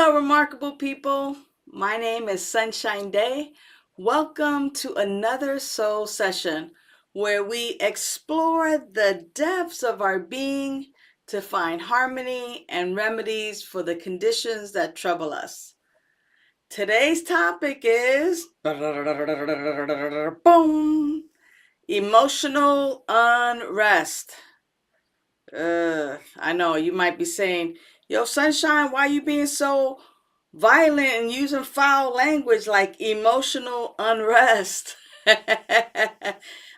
Hello, remarkable people. My name is Sunshine Daye. Welcome to another soul session where we explore the depths of our being to find harmony and remedies for the conditions that trouble us. Today's topic is boom, emotional unrest. I know you might be saying, "Yo, Sunshine, why you being so violent and using foul language like emotional unrest?"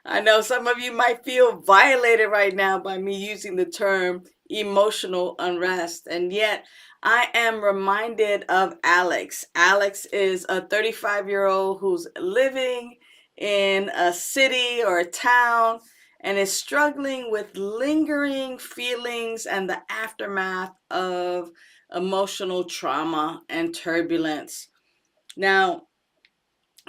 I know some of you might feel violated right now by me using the term emotional unrest, and yet I am reminded of Alex. Alex is a 35-year-old who's living in a city or a town and is struggling with lingering feelings and the aftermath of emotional trauma and turbulence. Now,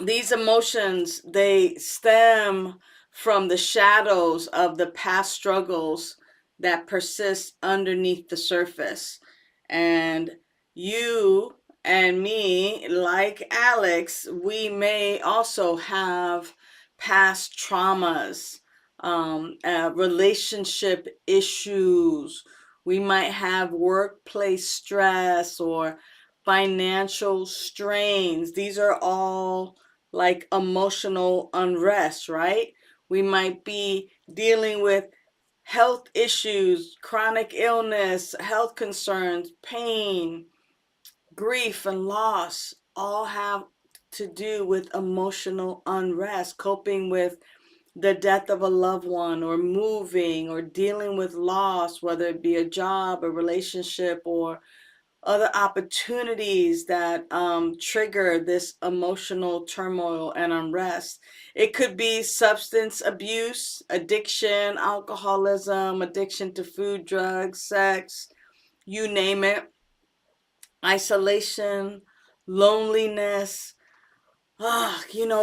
these emotions, they stem from the shadows of the past struggles that persist underneath the surface. And you and me, like Alex, we may also have past traumas, relationship issues. We might have workplace stress or financial strains. These are all like emotional unrest, right? We might be dealing with health issues, chronic illness, health concerns, pain, grief, and loss. All have to do with emotional unrest, coping with the death of a loved one, or moving, or dealing with loss, whether it be a job, a relationship, or other opportunities that trigger this emotional turmoil and unrest. It could be substance abuse, addiction, alcoholism, addiction to food, drugs, sex, you name it, isolation, loneliness.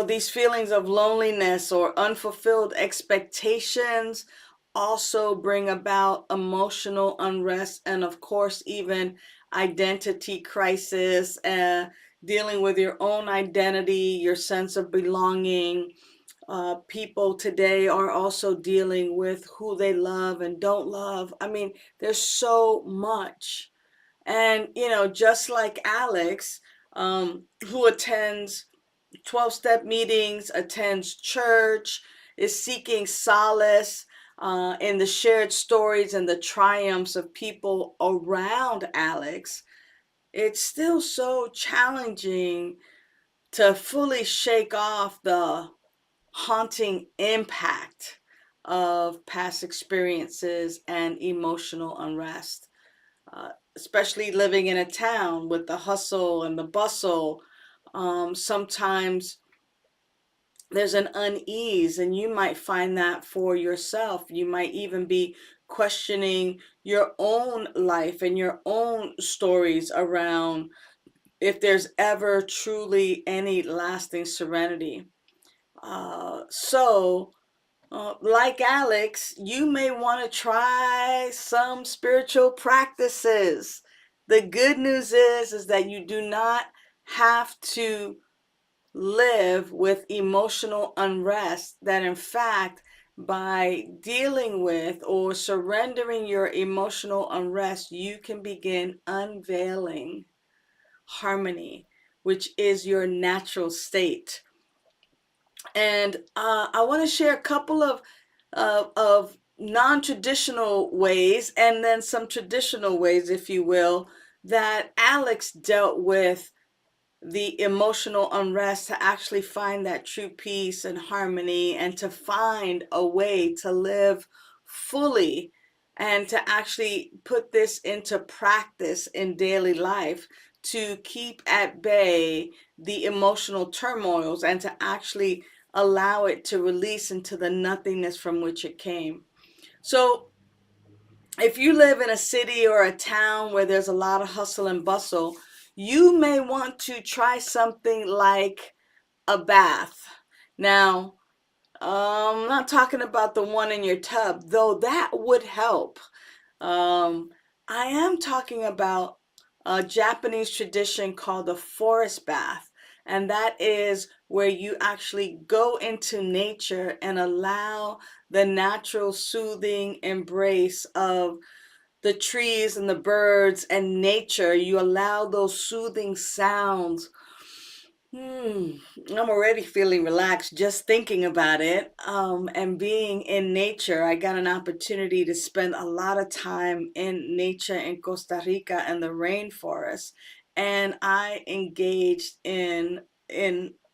These feelings of loneliness or unfulfilled expectations also bring about emotional unrest, and of course even identity crisis, dealing with your own identity, your sense of belonging. People today are also dealing with who they love and don't love. I mean, there's so much. And just like Alex, who attends 12-step meetings, attends church, is seeking solace in the shared stories and the triumphs of people around Alex. It's still so challenging to fully shake off the haunting impact of past experiences and emotional unrest, especially living in a town with the hustle and the bustle. Sometimes there's an unease, and you might find that for yourself. You might even be questioning your own life and your own stories around if there's ever truly any lasting serenity. Like Alex, you may want to try some spiritual practices. The good news is that you do not have to live with emotional unrest, that in fact, by dealing with or surrendering your emotional unrest, you can begin unveiling harmony, which is your natural state. And I want to share a couple of non-traditional ways, and then some traditional ways, if you will, that Alex dealt with the emotional unrest to actually find that true peace and harmony, and to find a way to live fully, and to actually put this into practice in daily life, to keep at bay the emotional turmoils and to actually allow it to release into the nothingness from which it came. So if you live in a city or a town where there's a lot of hustle and bustle, you may want to try something like a bath. Now, I'm not talking about the one in your tub, though that would help. Um, I am talking about a Japanese tradition called the forest bath. And that is where you actually go into nature and allow the natural soothing embrace of the trees and the birds and nature. You allow those soothing sounds. I'm already feeling relaxed just thinking about it. And being in nature, I got an opportunity to spend a lot of time in nature in Costa Rica and the rainforest, and I engaged in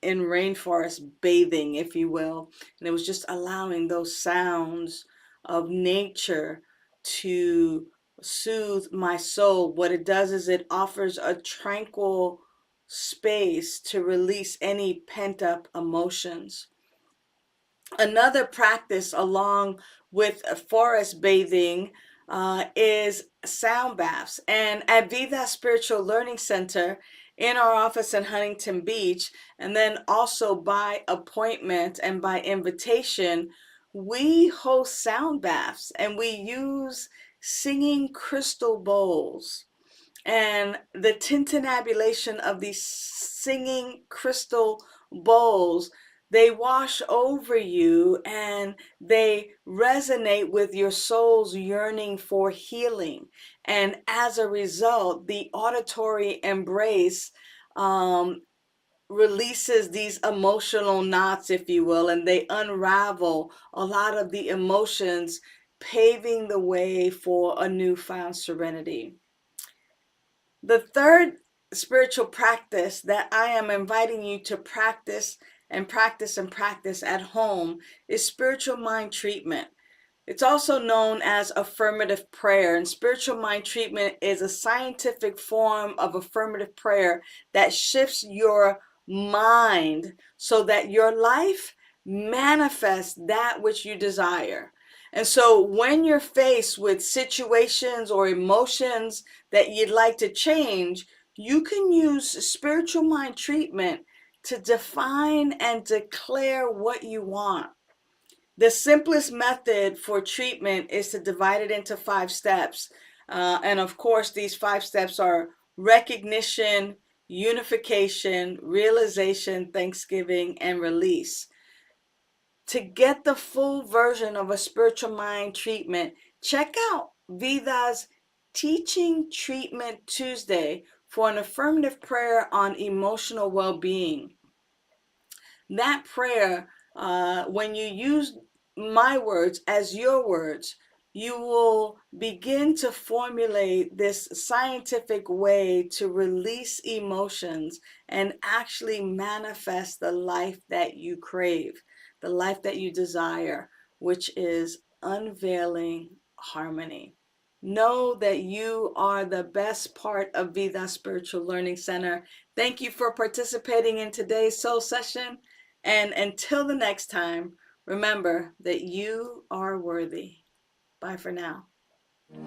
rainforest bathing, if you will, and it was just allowing those sounds of nature to soothe my soul. What it does is it offers a tranquil space to release any pent up emotions. Another practice along with forest bathing is sound baths. And at Vida Spiritual Learning Center, in our office in Huntington Beach, and then also by appointment and by invitation, we host sound baths and we use singing crystal bowls and the tintinnabulation of these singing crystal bowls. They wash over you and they resonate with your soul's yearning for healing. And as a result, the auditory embrace releases these emotional knots, if you will, and they unravel a lot of the emotions, paving the way for a newfound serenity. The third spiritual practice that I am inviting you to practice and practice and practice at home is spiritual mind treatment. It's also known as affirmative prayer, and spiritual mind treatment is a scientific form of affirmative prayer that shifts your mind so that your life manifests that which you desire. And so when you're faced with situations or emotions that you'd like to change, you can use spiritual mind treatment to define and declare what you want. The simplest method for treatment is to divide it into 5 steps. And of course, these 5 steps are recognition, unification, realization, thanksgiving, and release. To get the full version of a spiritual mind treatment, check out Vida's Teaching Treatment Tuesday for an affirmative prayer on emotional well-being. That prayer, when you use my words as your words, you will begin to formulate this scientific way to release emotions and actually manifest the life that you crave, the life that you desire, which is unveiling harmony. Know that you are the best part of Vida Spiritual Learning Center. Thank you for participating in today's soul session. And until the next time, remember that you are worthy. Bye for now.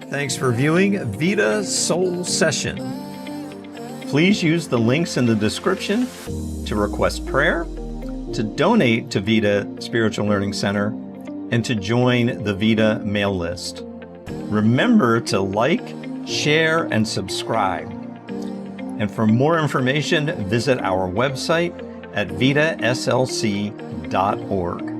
Thanks for viewing Vida Soul Session. Please use the links in the description to request prayer, to donate to Vida Spiritual Learning Center, and to join the Vida mail list. Remember to like, share, and subscribe. And for more information, visit our website at vidaslc.org.